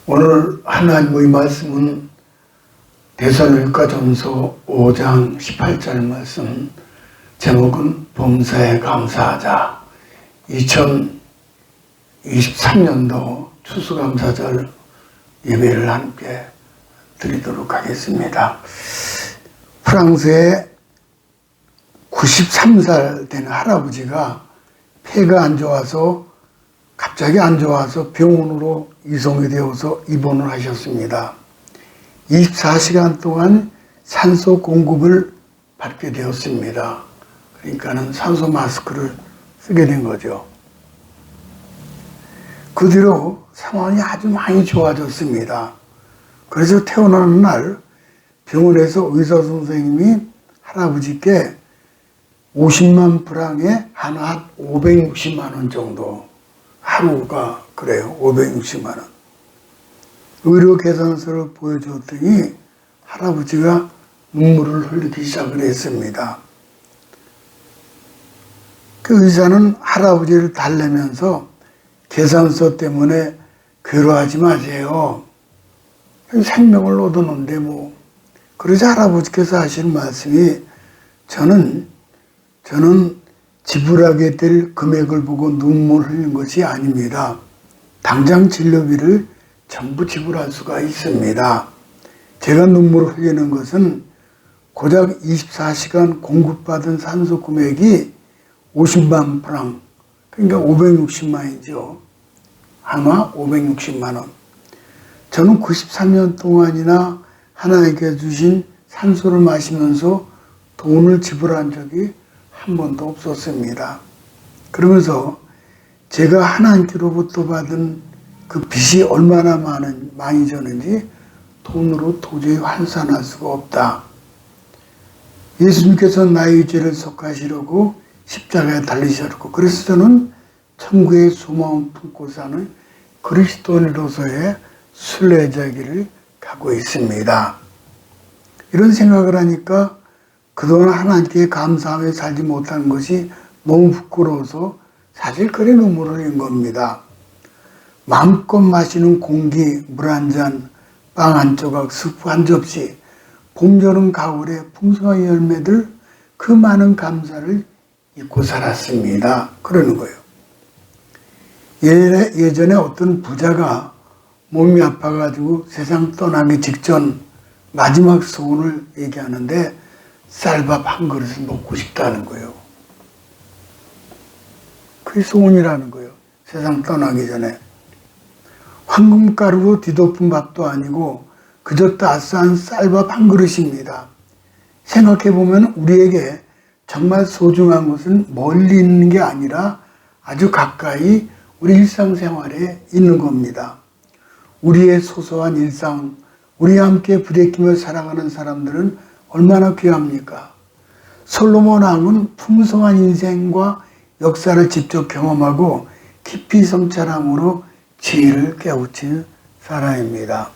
오늘 하나님의 말씀은 데살로니가전서 5장 18절 말씀, 제목은 범사에 감사하자. 2023년도 추수감사절 예배를 함께 드리도록 하겠습니다. 프랑스의 93살 된 할아버지가 폐가 안 좋아서 갑자기 안 좋아서 병원으로 이송이 되어서 입원을 하셨습니다. 24시간 동안 산소 공급을 받게 되었습니다. 그러니까는 산소 마스크를 쓰게 된 거죠. 그 뒤로 상황이 아주 많이 좋아졌습니다. 그래서 태어나는 날 병원에서 의사 선생님이 할아버지께 50만 프랑에 하나 560만 원 정도, 하루가 그래요. 560만 원. 의료 계산서를 보여줬더니 할아버지가 눈물을 흘리기 시작을 했습니다. 그 의사는 할아버지를 달래면서 계산서 때문에 괴로워하지 마세요. 생명을 얻었는데 뭐. 그러자 할아버지께서 하시는 말씀이 저는 지불하게 될 금액을 보고 눈물 흘린 것이 아닙니다. 당장 진료비를 전부 지불할 수가 있습니다. 제가 눈물을 흘리는 것은 고작 24시간 공급받은 산소 금액이 50만 프랑, 그러니까 560만이죠. 아마 560만 원. 저는 93년 동안이나 하나님께 주신 산소를 마시면서 돈을 지불한 적이 한 번도 없었습니다. 그러면서 제가 하나님께로부터 받은 그 빚이 얼마나 많이 졌는지 돈으로 도저히 환산할 수가 없다. 예수님께서 나의 죄를 속하시려고 십자가에 달리셨고, 그래서 저는 천국의 소망을 품고 사는 그리스도인으로서의 순례자기를 가고 있습니다. 이런 생각을 하니까 그동안 하나님께 감사하며 살지 못한 것이 너무 부끄러워서 사실 그래 눈물을 흘린 겁니다. 마음껏 마시는 공기, 물 한 잔, 빵 한 조각, 스프 한 접시, 봄, 여름, 가을에 풍성한 열매들, 그 많은 감사를 잊고 살았습니다. 그러는 거예요. 예전에 어떤 부자가 몸이 아파가지고 세상 떠나기 직전 마지막 소원을 얘기하는데 쌀밥 한 그릇을 먹고 싶다는 거예요. 그게 소원이라는 거예요. 세상 떠나기 전에. 황금가루로 뒤덮은 밥도 아니고 그저 따스한 쌀밥 한 그릇입니다. 생각해보면 우리에게 정말 소중한 것은 멀리 있는 게 아니라 아주 가까이 우리 일상생활에 있는 겁니다. 우리의 소소한 일상, 우리와 함께 부대끼며 살아가는 사람들은 얼마나 귀합니까? 솔로몬 왕은 풍성한 인생과 역사를 직접 경험하고 깊이 성찰함으로 지혜를 깨우친 사람입니다.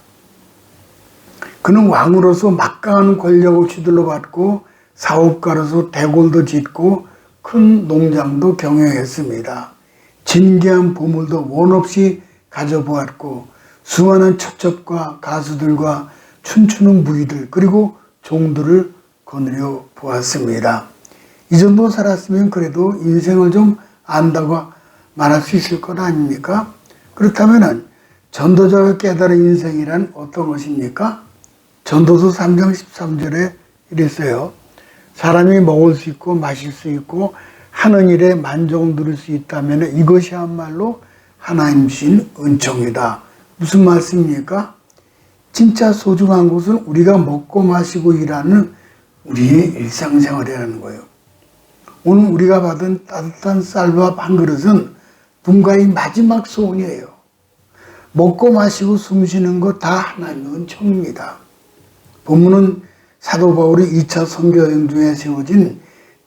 그는 왕으로서 막강한 권력을 휘둘러 받고 사업가로서 대궐도 짓고 큰 농장도 경영했습니다. 진귀한 보물도 원 없이 가져보았고 수많은 첩첩과 가수들과 춤추는 무희들 그리고 종들을 거느려 보았습니다. 이 정도 살았으면 그래도 인생을 좀 안다고 말할 수 있을 것 아닙니까? 그렇다면 전도자가 깨달은 인생이란 어떤 것입니까? 전도서 3장 13절에 이랬어요. 사람이 먹을 수 있고 마실 수 있고 하는 일에 만족 누릴 수 있다면 이것이야말로 하나님 주신 은총이다. 무슨 말씀입니까? 진짜 소중한 것은 우리가 먹고 마시고 일하는 우리의 일상생활이라는 거예요. 오늘 우리가 받은 따뜻한 쌀밥 한 그릇은 누군가의 마지막 소원이에요. 먹고 마시고 숨 쉬는 것 다 하나님의 은총입니다. 본문은 사도 바울이 2차 선교여행 중에 세워진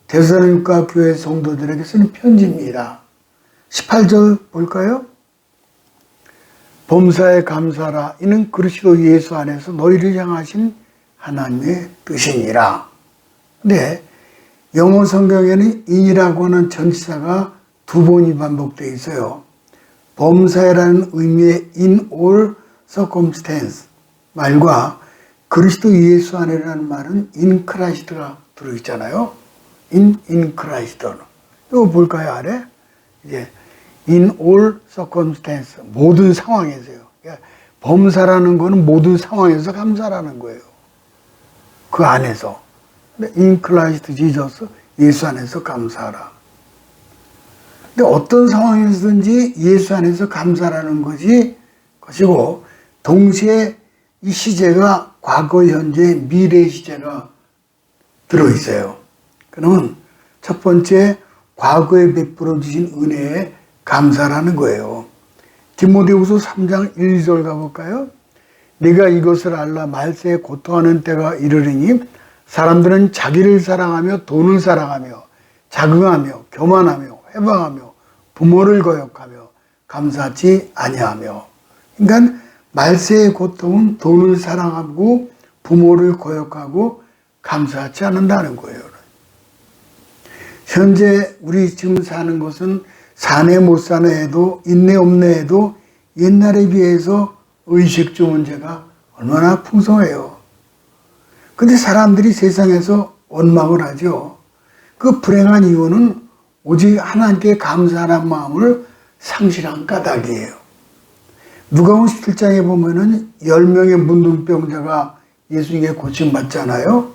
데살로니가 교회 성도들에게 쓰는 편지입니다. 18절 볼까요? 범사에 감사하라. 이는 그리스도 예수 안에서 너희를 향하신 하나님의 뜻이니라. 근데 영어 성경에는 in이라고 하는 전치사가 두 번이 반복되어 있어요. 범사에라는 의미의 in all circumstance 말과 그리스도 예수 안에라는 말은 in Christ가 들어있잖아요. in Christ. 이거 볼까요, 아래? 이제 in all circumstance, 모든 상황에서요. 그러니까 범사라는 거는 모든 상황에서 감사라는 거예요. 그 안에서. in Christ Jesus, 예수 안에서 감사하라. 근데 어떤 상황에서든지 예수 안에서 감사라는 것이고, 동시에 이 시제가 과거, 현재, 미래 시제가 들어있어요. 그러면 첫 번째, 과거에 베풀어 주신 은혜에 감사라는 거예요. 디모데후서 3장 1절 가볼까요? 네가 이것을 알라 말세에 고통하는 때가 이르리니 사람들은 자기를 사랑하며 돈을 사랑하며 자긍하며 교만하며 회방하며 부모를 거역하며 감사하지 아니하며. 그러니까 말세의 고통은 돈을 사랑하고 부모를 거역하고 감사하지 않는다는 거예요. 현재 우리 지금 사는 것은 사네 못 사네 해도 있네 없네 해도 옛날에 비해서 의식주 문제가 얼마나 풍성해요. 근데 사람들이 세상에서 원망을 하죠. 그 불행한 이유는 오직 하나님께 감사하는 마음을 상실한 까닭이에요. 누가복음 17장에 보면은 10명의 문둥병자가 예수님께 고침받잖아요.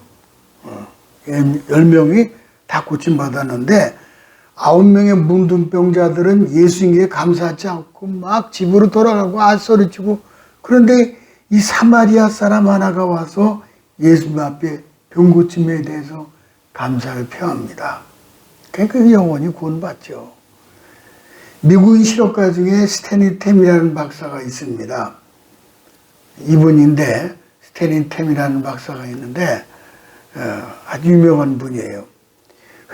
10명이 다 고침받았는데 9명의 문둥병자들은 예수님께 감사하지 않고 막 집으로 돌아가고 소리치고, 그런데 이 사마리아 사람 하나가 와서 예수님 앞에 병 고침에 대해서 감사를 표합니다. 그러니까 영혼이 구원받죠. 미국인 실업가 중에 스탠리 템이라는 박사가 있습니다. 이분인데 스탠리 템이라는 박사가 있는데 아주 유명한 분이에요.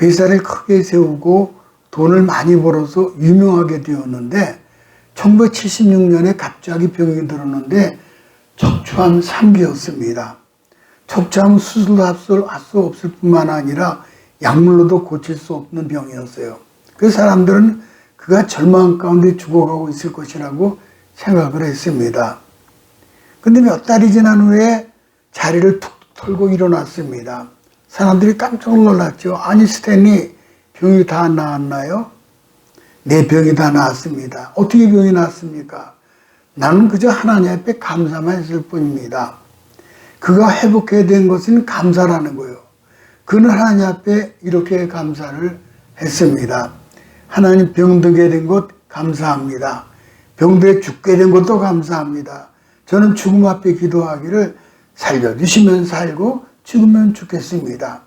회사를 크게 세우고 돈을 많이 벌어서 유명하게 되었는데 1976년에 갑자기 병이 들었는데 척추암 3기였습니다. 척추암은 수술할 수 없을 뿐만 아니라 약물로도 고칠 수 없는 병이었어요. 그래서 사람들은 그가 절망 가운데 죽어가고 있을 것이라고 생각을 했습니다. 근데 몇 달이 지난 후에 자리를 툭 털고 일어났습니다. 사람들이 깜짝 놀랐죠. 아니 스탠리, 병이 다 나았나요? 내 병이 다 나았습니다. 어떻게 병이 나았습니까? 나는 그저 하나님 앞에 감사만 했을 뿐입니다. 그가 회복해야 된 것은 감사라는 거예요. 그는 하나님 앞에 이렇게 감사를 했습니다. 하나님 병들게 된 것 감사합니다. 병들에 죽게 된 것도 감사합니다. 저는 죽음 앞에 기도하기를 살려주시면 살고 죽으면 죽겠습니다.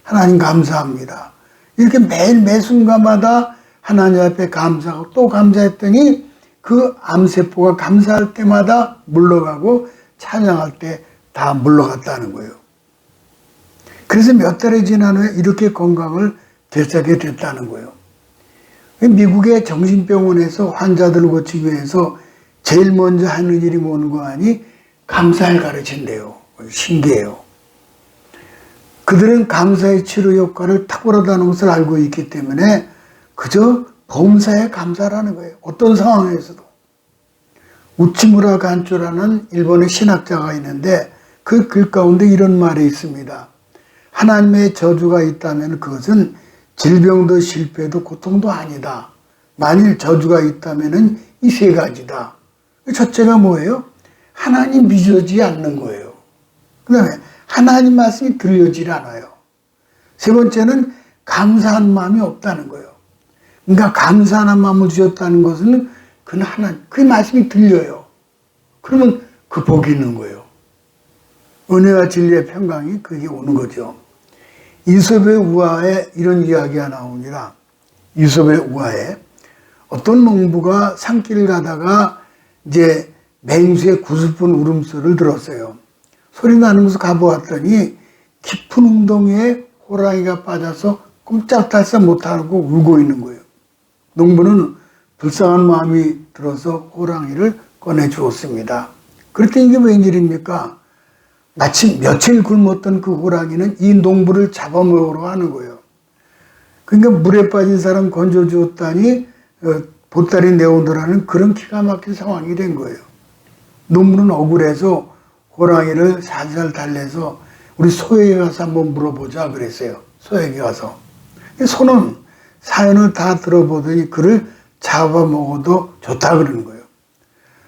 하나님 감사합니다. 이렇게 매일 매 순간마다 하나님 앞에 감사하고 또 감사했더니 그 암세포가 감사할 때마다 물러가고 찬양할 때 다 물러갔다는 거예요. 그래서 몇 달이 지난 후에 이렇게 건강을 되찾게 됐다는 거예요. 미국의 정신병원에서 환자들을 고치기 위해서 제일 먼저 하는 일이 뭔가 하니 감사를 가르친대요. 신기해요. 그들은 감사의 치료 효과를 탁월하다는 것을 알고 있기 때문에 그저 범사에 감사라는 거예요. 어떤 상황에서도. 우치무라 간초라는 일본의 신학자가 있는데 그 글 가운데 이런 말이 있습니다. 하나님의 저주가 있다면 그것은 질병도 실패도 고통도 아니다. 만일 저주가 있다면 이 세 가지다. 첫째가 뭐예요? 하나님 믿어지지 않는 거예요. 그 다음에 하나님 말씀이 들려지지 않아요. 세 번째는 감사한 마음이 없다는 거예요. 그러니까 감사한 마음을 주셨다는 것은 그는 하나님, 그 말씀이 들려요. 그러면 그 복이 있는 거예요. 은혜와 진리의 평강이 그게 오는 거죠. 이솝의 우화에 이런 이야기가 나옵니다. 이솝의 우화에 어떤 농부가 산길을 가다가 이제 맹수의 구슬픈 울음소리를 들었어요. 소리 나는 곳을 가보았더니 깊은 웅덩이에 호랑이가 빠져서 꼼짝달싹 못하고 울고 있는 거예요. 농부는 불쌍한 마음이 들어서 호랑이를 꺼내 주었습니다. 그랬더니 이게 웬일입니까? 마침 며칠 굶었던 그 호랑이는 이 농부를 잡아먹으러 하는 거예요. 그러니까 물에 빠진 사람 건져주었다니 보따리 내오더라는 그런 기가 막힌 상황이 된 거예요. 농부는 억울해서 호랑이를 살살 달래서 우리 소에게 가서 한번 물어보자 그랬어요. 소에게 가서. 소는 사연을 다 들어보더니 그를 잡아먹어도 좋다 그러는 거예요.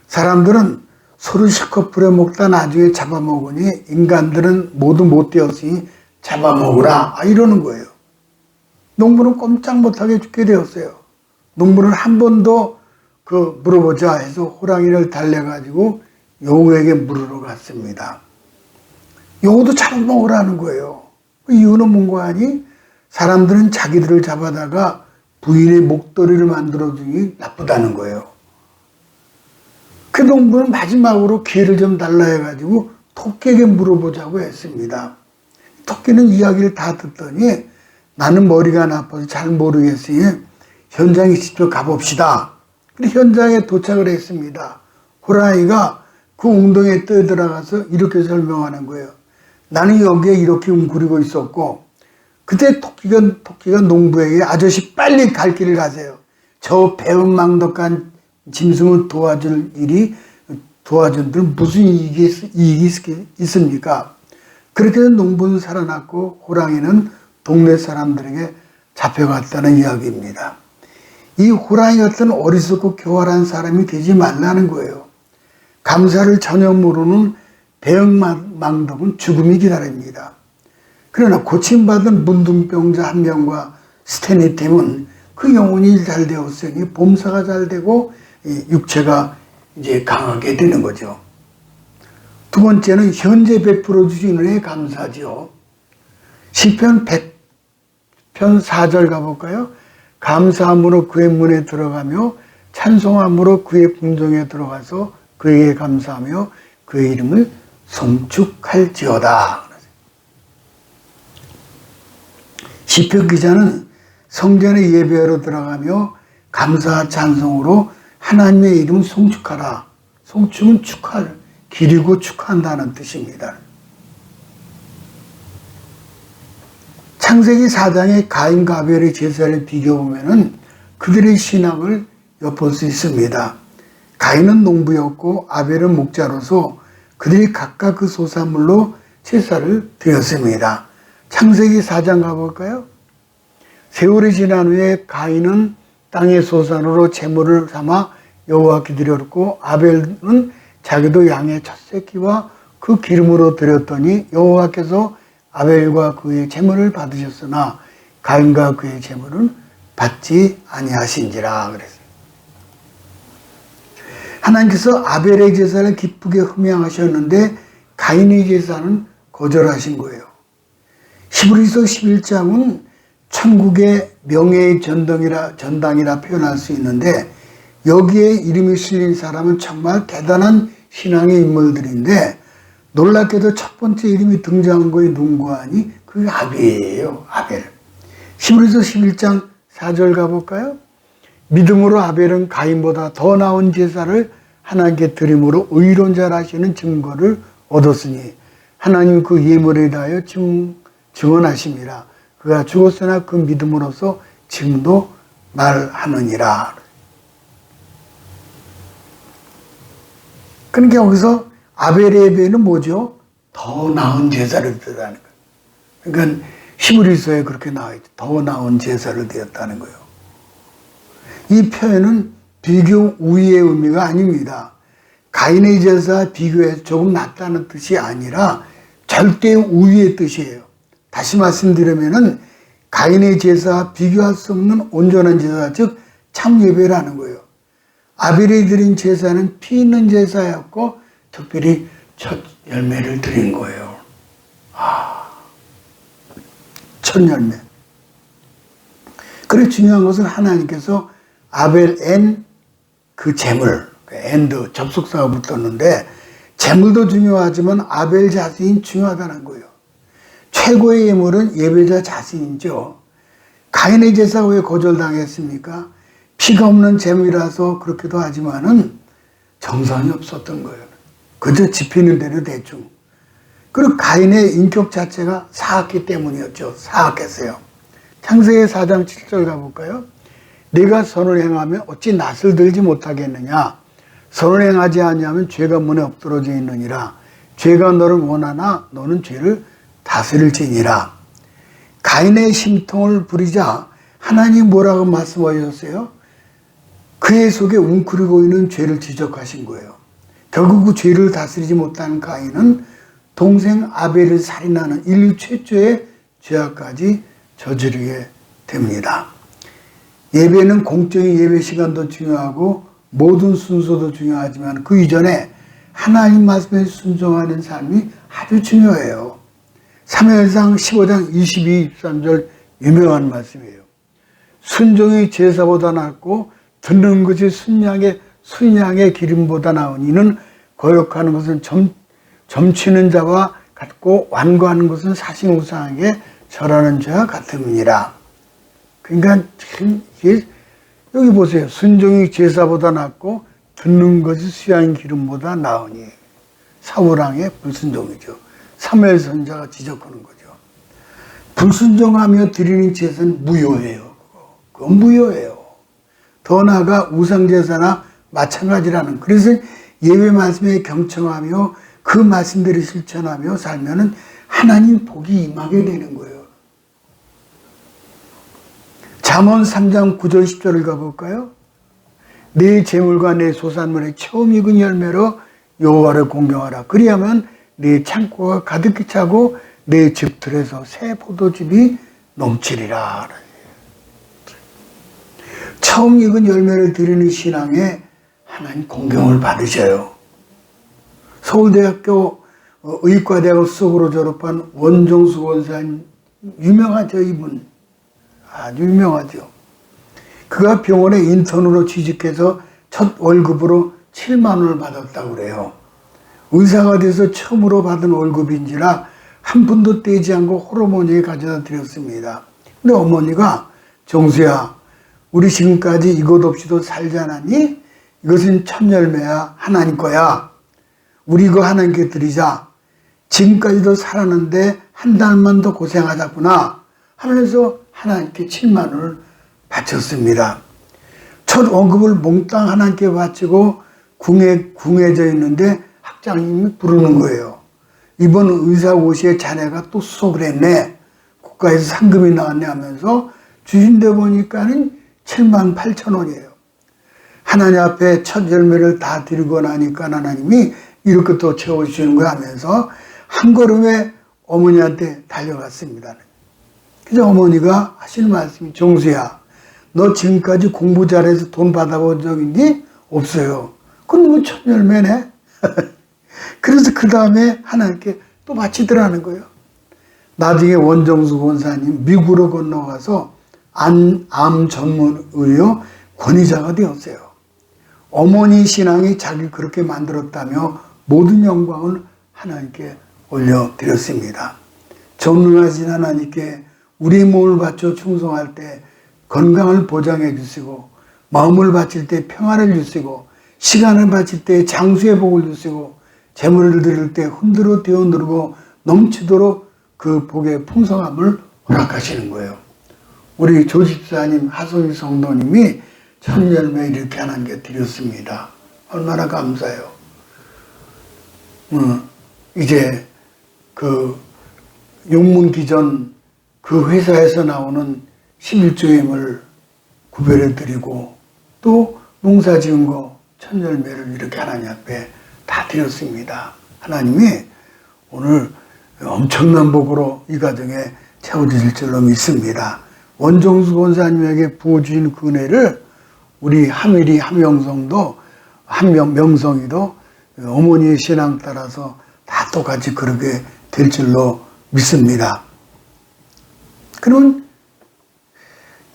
사람들은 소를 실컷 부려먹다 나중에 잡아먹으니 인간들은 모두 못 되었으니 잡아먹으라 이러는 거예요. 농부는 꼼짝 못하게 죽게 되었어요. 농부는 한 번도 물어보자 해서 호랑이를 달래가지고 여우에게 물으러 갔습니다. 여우도 잡아먹으라는 거예요. 그 이유는 뭔가 하니 사람들은 자기들을 잡아다가 부인의 목도리를 만들어주니 나쁘다는 거예요. 그 농부는 마지막으로 기회를 좀 달라 해가지고 토끼에게 물어보자고 했습니다. 토끼는 이야기를 다 듣더니 나는 머리가 나빠서 잘 모르겠으니 현장에 직접 가봅시다. 근데 현장에 도착을 했습니다. 호랑이가 그 웅덩이에 떠들어가서 이렇게 설명하는 거예요. 나는 여기에 이렇게 웅크리고 있었고 그때 토끼가 농부에게 아저씨 빨리 갈 길을 가세요. 저 배은망덕한 짐승을 도와준들 무슨 이익이 있습니까? 그렇게 해서 농부는 살아났고 호랑이는 동네 사람들에게 잡혀갔다는 이야기입니다. 이 호랑이 같은 어리석고 교활한 사람이 되지 말라는 거예요. 감사를 전혀 모르는 배은망덕은 죽음이 기다립니다. 그러나 고침받은 문둥병자 한 명과 스테니템은 그 영혼이 잘 되었으니 범사가 잘 되고 육체가 이제 강하게 되는 거죠. 두 번째는 현재 베풀어 주신 은혜에 감사죠. 시편 100편 4절 가볼까요? 감사함으로 그의 문에 들어가며 찬송함으로 그의 궁정에 들어가서 그에게 감사하며 그의 이름을 송축할지어다. 시편 기자는 성전에 예배하러 들어가며 감사와 찬송으로 하나님의 이름을 송축하라. 송축은 축할, 기리고 축한다는 뜻입니다. 창세기 4장의 가인과 아벨의 제사를 비교해보면 그들의 신앙을 엿볼 수 있습니다. 가인은 농부였고 아벨은 목자로서 그들이 각각 그 소산물로 제사를 드렸습니다. 창세기 4장 가볼까요? 세월이 지난 후에 가인은 땅의 소산으로 제물을 삼아 여호와께 드렸고 아벨은 자기도 양의 첫 새끼와 그 기름으로 드렸더니 여호와께서 아벨과 그의 제물을 받으셨으나 가인과 그의 제물은 받지 아니하신지라 그랬어요. 하나님께서 아벨의 제사를 기쁘게 흠양하셨는데 가인의 제사는 거절하신 거예요. 히브리서 11장은 천국의 명예의 전당이라 표현할 수 있는데 여기에 이름이 실린 사람은 정말 대단한 신앙의 인물들인데 놀랍게도 첫 번째 이름이 등장한 거에 누군가 하니 그게 아벨이에요. 아벨. 히브리서 11장 4절 가볼까요? 믿음으로 아벨은 가인보다 더 나은 제사를 하나님께 드림으로 의로운 자라시는 증거를 얻었으니 하나님 그 예물에 대하여 증언하심이라. 그가 죽었으나 그 믿음으로서 지금도 말하느니라. 그러니까 여기서 아벨의 예배는 뭐죠? 더 나은 제사를 드렸다는 거예요. 그러니까 히브리서에 그렇게 나와 있죠. 더 나은 제사를 드렸다는 거예요. 이 표현은 비교 우위의 의미가 아닙니다. 가인의 제사와 비교해서 조금 낫다는 뜻이 아니라 절대 우위의 뜻이에요. 다시 말씀드리면은 가인의 제사와 비교할 수 없는 온전한 제사, 즉 참 예배라는 거예요. 아벨이 드린 제사는 피 있는 제사였고 특별히 첫 열매를 드린 거예요. 첫 열매. 그래 중요한 것은 하나님께서 아벨 앤 그 제물, 앤드 접속사가 붙었는데 제물도 중요하지만 아벨 자신이 중요하다는 거예요. 최고의 예물은 예배자 자신이죠. 가인의 제사가 왜 거절당했습니까? 피가 없는 제물이라서 그렇기도 하지만은 정성이 없었던 거예요. 그저 집히는 대로 대충. 그리고 가인의 인격 자체가 사악기 때문이었죠. 사악했어요. 창세기 4장 7절 가볼까요? 네가 선을 행하면 어찌 낯을 들지 못하겠느냐? 선을 행하지 아니하면 죄가 문에 엎드러져 있느니라. 죄가 너를 원하나 너는 죄를 다스릴지니라. 가인의 심통을 부리자 하나님 뭐라고 말씀하셨어요? 그의 속에 웅크리고 있는 죄를 지적하신 거예요. 결국 그 죄를 다스리지 못한 가인은 동생 아벨을 살인하는 인류 최초의 죄악까지 저지르게 됩니다. 예배는 공적인 예배 시간도 중요하고 모든 순서도 중요하지만 그 이전에 하나님 말씀에 순종하는 삶이 아주 중요해요. 사무엘상 15장 22, 23절 유명한 말씀이에요. 순종이 제사보다 낫고 듣는 것이 순양의 기름보다 나으니 이는 거역하는 것은 점치는 자와 같고 완고하는 것은 사신우상에게 절하는 자와 같음이니라. 그러니까 여기 보세요. 순종이 제사보다 낫고 듣는 것이 수양의 기름보다 나으니 사울왕의 불순종이죠. 사무엘 선지자가 지적하는 거죠. 불순종하며 드리는 제사는 무효해요. 그건 무효해요. 더 나아가 우상제사나 마찬가지라는. 그래서 예배 말씀에 경청하며 그 말씀대로 실천하며 살면은 하나님 복이 임하게 되는 거예요. 잠언 3장 9절 10절을 가볼까요? 내 재물과 내 소산물의 처음 익은 열매로 여호와를 공경하라. 그리하면 내 창고가 가득히 차고 내 집들에서 새 포도즙이 넘치리라. 처음 익은 열매를 드리는 신앙에 하나님 공경을 받으셔요. 서울대학교 의과대학 수석으로 졸업한 원종수 원사님 유명하죠. 이분 아주 유명하죠. 그가 병원에 인턴으로 취직해서 첫 월급으로 7만 원을 받았다고 그래요. 의사가 돼서 처음으로 받은 월급인지라 한 푼도 떼지 않고 호르몬에 가져다 드렸습니다. 근데 어머니가 정수야, 우리 지금까지 이것 없이도 살지 않았니? 이것은 첫 열매야. 하나님 거야. 우리 이거 하나님께 드리자. 지금까지도 살았는데 한 달만 더 고생하자꾸나 하면서 하나님께 7만 원을 바쳤습니다. 첫 원금을 몽땅 하나님께 바치고 궁해져 있는데 학장님이 부르는 거예요. 이번 의사고시에 자네가 또 수석을 했네. 국가에서 상금이 나왔네 하면서 주신데 보니까는 7만 8천 원이에요. 하나님 앞에 첫 열매를 다 드리고 나니까 하나님이 이렇게 또 채워주시는 거 하면서 한 걸음에 어머니한테 달려갔습니다. 그래서 어머니가 하시는 말씀이 정수야, 너 지금까지 공부 잘해서 돈 받아본 적 있니? 없어요. 그럼 뭐 첫 열매네. 그래서 그 다음에 하나님께 또 바치더라는 거예요. 나중에 원정수 권사님 미국으로 건너가서 암 전문 의료 권위자가 되었어요. 어머니 신앙이 자기를 그렇게 만들었다며 모든 영광을 하나님께 올려드렸습니다. 전능하신 하나님께 우리의 몸을 바쳐 충성할 때 건강을 보장해 주시고, 마음을 바칠 때 평안을 주시고, 시간을 바칠 때 장수의 복을 주시고, 재물을 드릴 때 흔들어 되어누르고 넘치도록 그 복의 풍성함을 허락하시는 거예요. 우리 조집사님, 하소희 성도님이 첫 열매 이렇게 하나님께 드렸습니다. 얼마나 감사해요. 이제 그 용문기전 그 회사에서 나오는 11조임을 구별해 드리고 또 농사 지은 거 첫 열매를 이렇게 하나님 앞에 다 드렸습니다. 하나님이 오늘 엄청난 복으로 이 가정에 채워주실 줄로 믿습니다. 원종수 권사님에게 부어주신 그 은혜를 우리 하밀이 함영성도 명성이도 어머니의 신앙 따라서 다 똑같이 그렇게 될 줄로 믿습니다. 그러면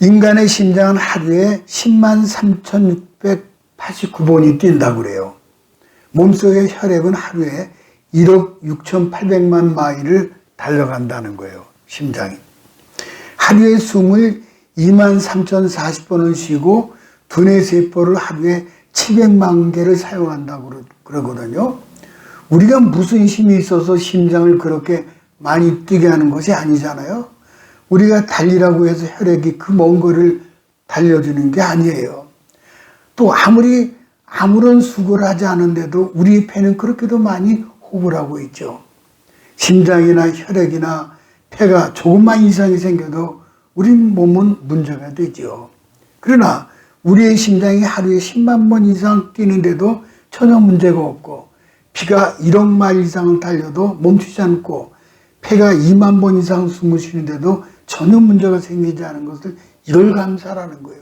인간의 심장은 하루에 10만 3,689번이 뛴다고 그래요. 몸속의 혈액은 하루에 1억 6,800만 마일을 달려간다는 거예요. 심장이. 하루에 숨을 2만 3,040번을 쉬고 두뇌 세포를 하루에 700만 개를 사용한다고 그러거든요. 우리가 무슨 힘이 있어서 심장을 그렇게 많이 뛰게 하는 것이 아니잖아요. 우리가 달리라고 해서 혈액이 그 먼 거리를 달려주는 게 아니에요. 또 아무리 아무런 수고를 하지 않은데도 우리 폐는 그렇게도 많이 호흡을 하고 있죠. 심장이나 혈액이나 폐가 조금만 이상이 생겨도 우리 몸은 문제가 되죠. 그러나 우리의 심장이 하루에 10만 번 이상 뛰는데도 전혀 문제가 없고, 피가 1억 마일 이상 달려도 멈추지 않고, 폐가 2만 번 이상 숨을 쉬는데도 전혀 문제가 생기지 않은 것을, 이걸 감사라는 거예요.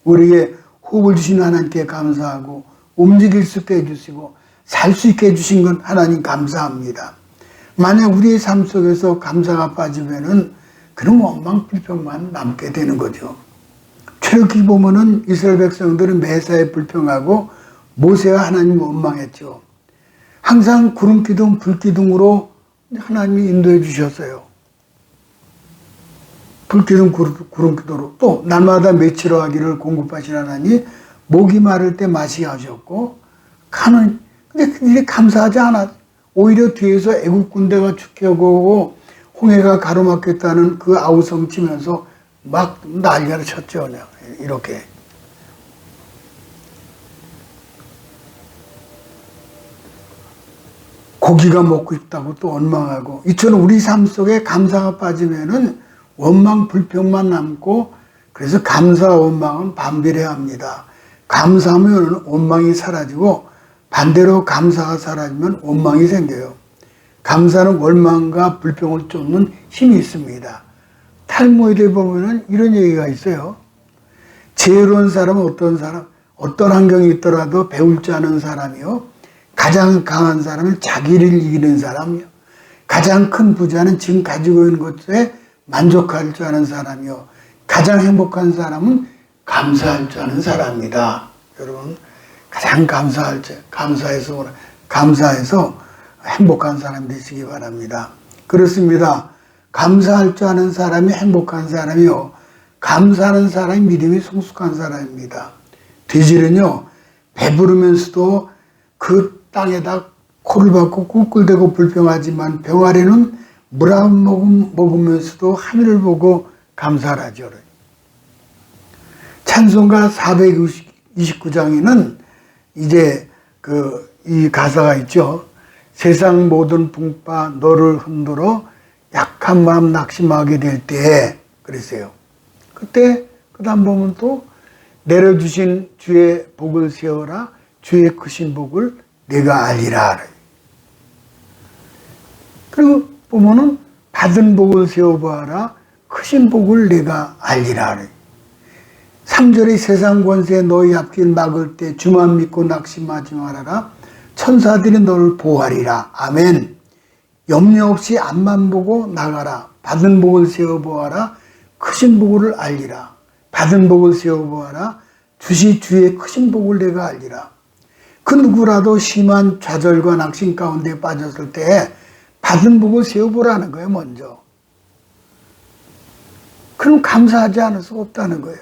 우리에게 호흡을 주신 하나님께 감사하고, 움직일 수 있게 해주시고 살 수 있게 해주신 건 하나님 감사합니다. 만약 우리의 삶 속에서 감사가 빠지면은 그런 원망 불평만 남게 되는 거죠. 출애굽기 보면은 이스라엘 백성들은 매사에 불평하고 모세와 하나님 원망했죠. 항상 구름기둥 불기둥으로 하나님이 인도해 주셨어요. 불기둥 구름기둥으로, 또 날마다 메치러 하기를 공급하신 하나님, 목이 마를 때 마시게 하셨고, 근데 이렇게 감사하지 않아. 오히려 뒤에서 애국 군대가 축해오고 홍해가 가로막혔다는 그 아우성 치면서 막 난리를 쳤죠. 이렇게. 고기가 먹고 싶다고 또 원망하고, 이처럼 우리 삶 속에 감사가 빠지면은 원망 불평만 남고, 그래서 감사와 원망은 반비례해야 합니다. 감사하면 원망이 사라지고 반대로 감사가 사라지면 원망이 생겨요. 감사는 원망과 불평을 쫓는 힘이 있습니다. 탈무드에 보면은 이런 얘기가 있어요. 지혜로운 사람은 어떤 환경이 있더라도 배울 줄 아는 사람이요, 가장 강한 사람은 자기를 이기는 사람이요, 가장 큰 부자는 지금 가지고 있는 것에 만족할 줄 아는 사람이요, 가장 행복한 사람은 감사할 줄 아는 사람이다. 여러분, 가장 감사해서 행복한 사람 되시기 바랍니다. 그렇습니다. 감사할 줄 아는 사람이 행복한 사람이요, 감사하는 사람이 믿음이 성숙한 사람입니다. 돼지는요, 배부르면서도 그 땅에다 코를 박고 꿀꿀대고 불평하지만 병아리는 물 한 모금 먹으면서도 하늘을 보고 감사를 하죠. 찬송가 429장에는 이제 이 가사가 있죠. 세상 모든 풍파 너를 흔들어 약한 마음 낙심하게 될 때에, 그랬어요. 그때 그 다음 보면 또 내려주신 주의 복을 세워라, 주의 크신 복을 내가 알리라. 그리고 보면은 받은 복을 세워보아라, 크신 복을 내가 알리라. 3절에 세상 권세 너희 앞길 막을 때 주만 믿고 낙심하지 말아라, 천사들이 너를 보호하리라. 아멘. 염려 없이 앞만 보고 나가라. 받은 복을 세워보아라, 크신 복을 알리라. 받은 복을 세워보아라, 주의 크신 복을 내가 알리라. 그 누구라도 심한 좌절과 낙심 가운데 빠졌을 때 받은 복을 세워보라는 거예요, 먼저. 그럼 감사하지 않을 수 없다는 거예요.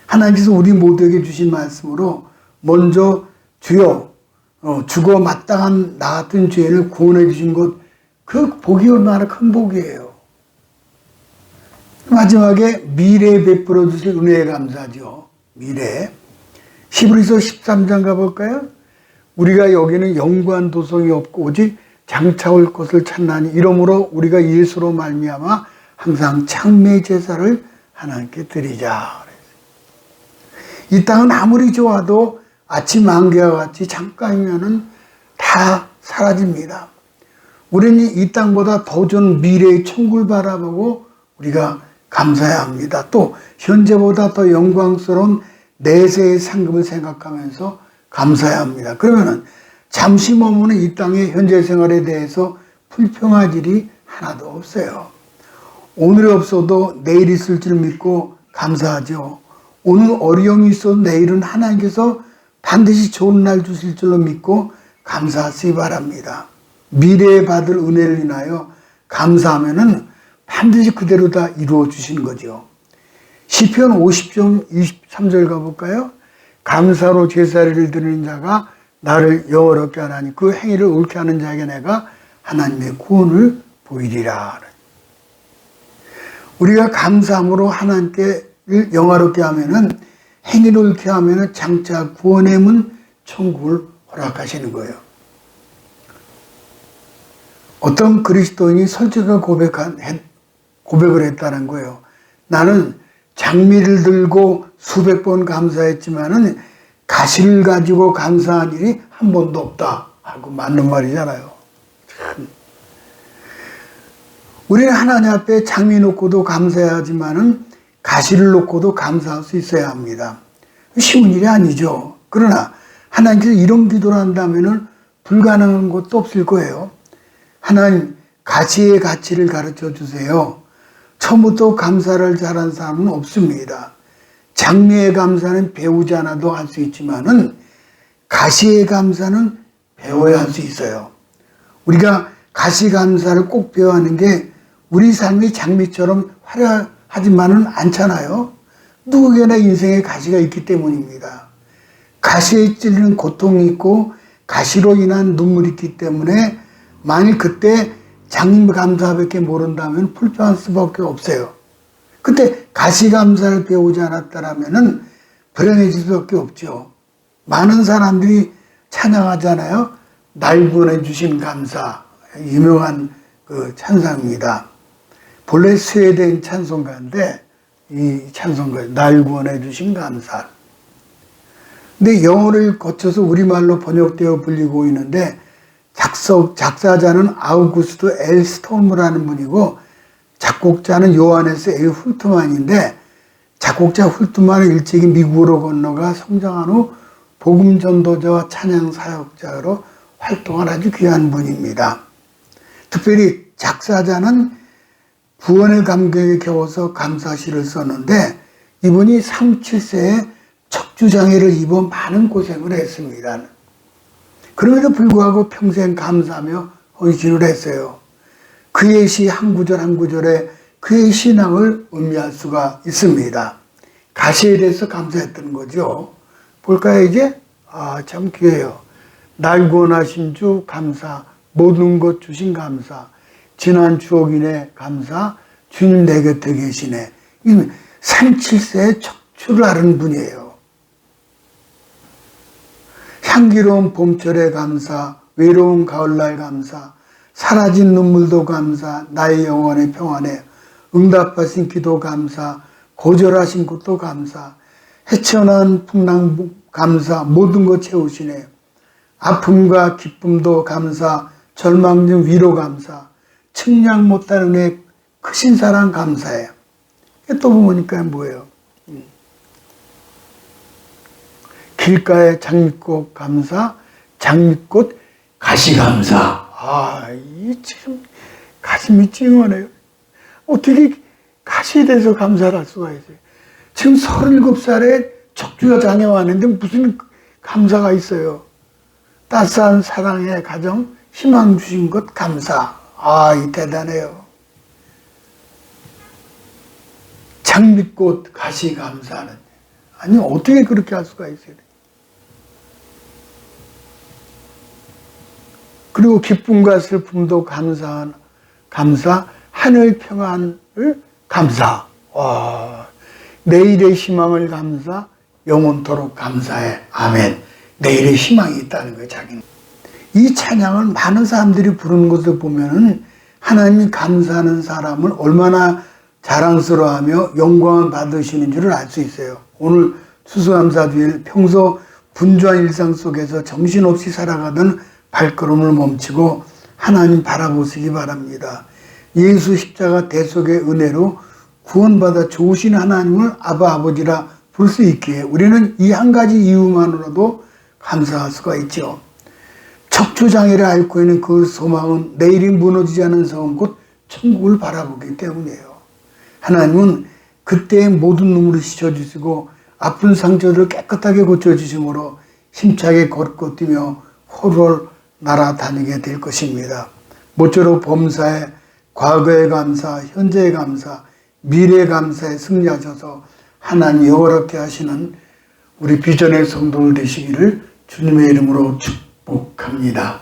하나님께서 우리 모두에게 주신 말씀으로 먼저 주여, 죽어 마땅한 나 같은 죄인을 구원해 주신 것, 그 복이 얼마나 큰 복이에요. 마지막에 미래에 베풀어 주실 은혜에 감사하죠. 미래. 히브리서 13장 가볼까요? 우리가 여기는 영구한 도성이 없고 오직 장차올 것을 찾나니 이러므로 우리가 예수로 말미암아 항상 창매 제사를 하나님께 드리자. 이 땅은 아무리 좋아도 아침 안개와 같이 잠깐이면은 다 사라집니다. 우리는 이 땅보다 더 좋은 미래의 천국을 바라보고 우리가 감사해야 합니다. 또 현재보다 더 영광스러운 내세의 상급을 생각하면서 감사해야 합니다. 그러면은 잠시 머무는 이 땅의 현재 생활에 대해서 불평할 일이 하나도 없어요. 오늘이 없어도 내일 있을 줄 믿고 감사하죠. 오늘 어려움이 있어도 내일은 하나님께서 반드시 좋은 날 주실 줄로 믿고 감사하시기 바랍니다. 미래에 받을 은혜를 인하여 감사하면은 반드시 그대로 다 이루어 주시는 거죠. 시편 50편 23절 가볼까요? 감사로 제사를 드리는 자가 나를 영화롭게 하나니 그 행위를 옳게 하는 자에게 내가 하나님의 구원을 보이리라. 우리가 감사함으로 하나님께 영화롭게 하면은, 행위를 옳게 하면은 장차 구원의 문 천국을 허락하시는 거예요. 어떤 그리스도인이 솔직하게 고백을 했다는 거예요. 나는 장미를 들고 수백 번 감사했지만은 가시를 가지고 감사한 일이 한 번도 없다 하고 맞는 말이잖아요. 참. 우리는 하나님 앞에 장미 놓고도 감사하지만은 가시를 놓고도 감사할 수 있어야 합니다. 쉬운 일이 아니죠. 그러나 하나님께서 이런 기도를 한다면은 불가능한 것도 없을 거예요. 하나님, 가시의 가치를 가르쳐 주세요. 처음부터 감사를 잘한 사람은 없습니다. 장미의 감사는 배우지 않아도 할 수 있지만은 가시의 감사는 배워야 할 수 있어요. 우리가 가시 감사를 꼭 배워야 하는 게 우리 삶이 장미처럼 화려하지만은 않잖아요. 누구에게나 인생에 가시가 있기 때문입니다. 가시에 찔리는 고통이 있고 가시로 인한 눈물이 있기 때문에 만일 그때 장미 감사밖에 모른다면 불평할 수밖에 없어요. 그때 가시 감사를 배우지 않았다라면은 불행해질 수밖에 없죠. 많은 사람들이 찬양하잖아요. 날 구원해 주신 감사, 유명한 그 찬송입니다. 본래 스웨덴 찬송가인데 이 찬송가 날 구원해 주신 감사. 근데 영어를 거쳐서 우리말로 번역되어 불리고 있는데 작사자는 아우구스트 엘 스톰이라는 분이고 작곡자는 요하네스 엘 훌트만인데 작곡자 훌트만은 일찍이 미국으로 건너가 성장한 후 복음 전도자와 찬양 사역자로 활동한 아주 귀한 분입니다. 특별히 작사자는 구원의 감격에 겨워서 감사시를 썼는데 이분이 37세에 척추장애를 입어 많은 고생을 했습니다. 그럼에도 불구하고 평생 감사하며 헌신을 했어요. 그의 시 한 구절 한 구절에 그의 신앙을 의미할 수가 있습니다. 가시에 대해서 감사했던 거죠. 볼까요 이제? 참 귀해요. 날 구원하신 주 감사, 모든 것 주신 감사, 지난 추억이네 감사, 주님 내 곁에 계시네. 37세에 척추를 앓은 분이에요. 향기로운 봄철에 감사, 외로운 가을날 감사, 사라진 눈물도 감사, 나의 영혼의 평안에 응답하신 기도 감사, 고절하신 것도 감사, 헤쳐난 풍랑 감사, 모든 것 채우시네. 아픔과 기쁨도 감사, 절망 중 위로 감사, 측량 못할 은혜 크신 사랑 감사해요. 또 보니까 뭐예요? 길가에 장미꽃 감사, 장미꽃 가시 감사. 이 참 가슴이 찡하네요. 어떻게 가시에 대해서 감사를 할 수가 있어요? 지금 37살에 척추가 장애 왔는데 무슨 감사가 있어요? 따스한 사랑의 가정, 희망 주신 것 감사. 이 대단해요. 장미꽃 가시 감사는 아니 어떻게 그렇게 할 수가 있어요? 그리고 기쁨과 슬픔도 감사, 하늘 평안을 감사. 내일의 희망을 감사, 영원토록 감사해. 아멘. 내일의 희망이 있다는 거예요, 자기는. 이 찬양을 많은 사람들이 부르는 것을 보면은 하나님이 감사하는 사람을 얼마나 자랑스러워하며 영광을 받으시는 줄을 알 수 있어요. 오늘 추수감사주일 평소 분주한 일상 속에서 정신없이 살아가던 발걸음을 멈추고 하나님 바라보시기 바랍니다. 예수 십자가 대속의 은혜로 구원받아 좋으신 하나님을 아버지라 부를 수 있기에 우리는 이 한 가지 이유만으로도 감사할 수가 있죠. 척추장애를 앓고 있는 그 소망은 내일이 무너지지 않은 섬 곧 천국을 바라보기 때문이에요. 하나님은 그때의 모든 눈물을 씻어주시고 아픈 상처들을 깨끗하게 고쳐주심으로 힘차게 걷고 뛰며 호롤 날아다니게 될 것입니다. 모쪼록 범사에 과거의 감사, 현재의 감사, 미래의 감사에 승리하셔서 하나님 영원하게 하시는 우리 비전의 성도들 되시기를 주님의 이름으로 축복합니다.